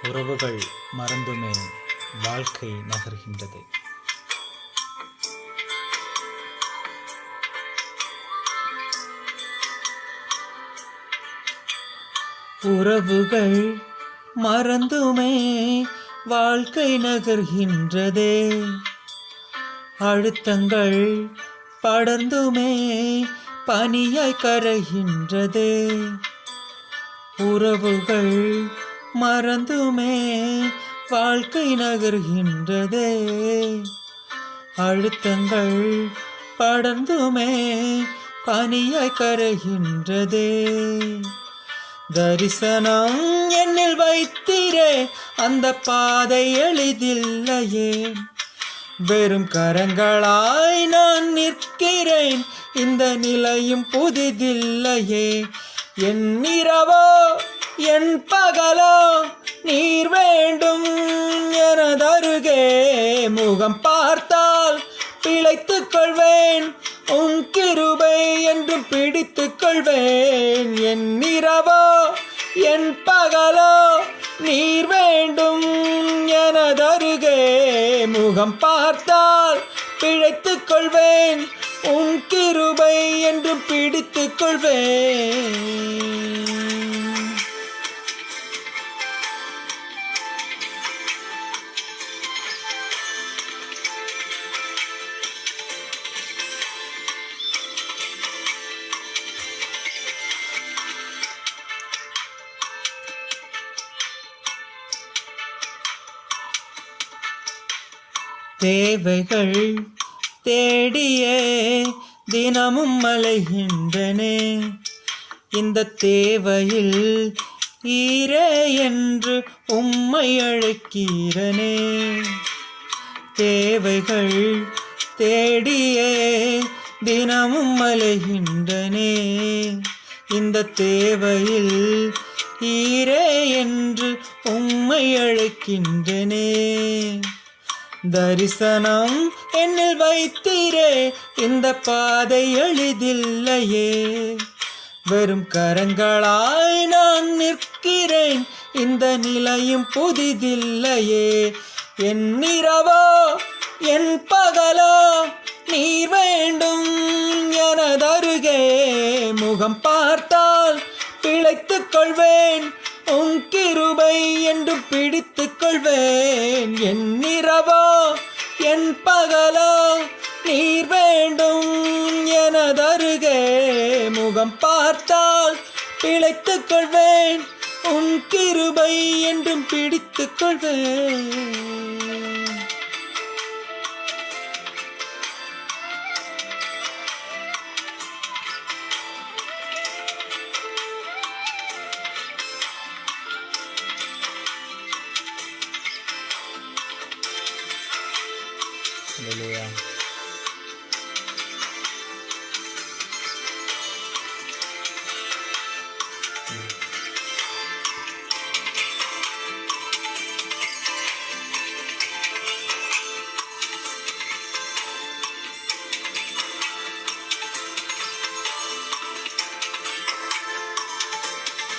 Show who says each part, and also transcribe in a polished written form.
Speaker 1: உறவுகள் மறந்துமே வாழ்க்கை நகர்கின்றது. உறவுகள் மறந்துமே வாழ்க்கை நகர்கின்றதே. அழுத்தங்கள் படர்ந்துமே பனியாய் கரைகின்றதே. உறவுகள் மறந்துமே வாழ்க்கை நகர்கின்றதே. அழுத்தங்கள் படர்ந்துமே பனியாய் கரைகின்றதே. தரிசனம் என்னில் வைத்தீரே, அந்த பாதை எளிதில்லையே. வெறும் கரங்களாய் நான் நிற்கிறேன், இந்த நிலையும் புதிதில்லையே. என் இரவோ என் பகலோ நீர் வேண்டும் எனதருகே. முகம் பார்த்தால் பிழைத்துக் கொள்வேன், உன் கிருபை என்றும் பிடித்துக் கொள்வேன். என் இரவோ என் பகலோ நீர் வேண்டும் எனதருகே. முகம் பார்த்தால் பிழைத்துக் கொள்வேன், உன் கிருபை என்றும் பிடித்துக் கொள்வேன். தேவைகள் தேடியே தினமும் அலைகின்றனே. இந்த தேவையில் ஈரே என்று உம்மை அழைக்கிறனே. தேவைகள் தேடியே தினமும் அலைகின்றனே. இந்த தேவையில் ஈரே என்று உம்மை அழைக்கின்றனே. தரிசனம் என்னில் வைத்தீரே, இந்த பாதை எளிதில்லையே. வெறும் கரங்களாய் நான் நிற்கிறேன், இந்த நிலையும் புதிதில்லையே. என் இரவோ என் பகலோ நீர் வேண்டும் எனதருகே. முகம் பார்த்தால் பிழைத்துக் கொள்வேன், உன் கிருபை என்று பிடித்துக் கொள்வேன். என் இரவோ என் பகலோ நீர் வேண்டும் எனதருகே. முகம் பார்த்தால் பிழைத்துக் கொள்வேன், உன் கிருபை என்றும் பிடித்துக் கொள்வேன். Haleluya.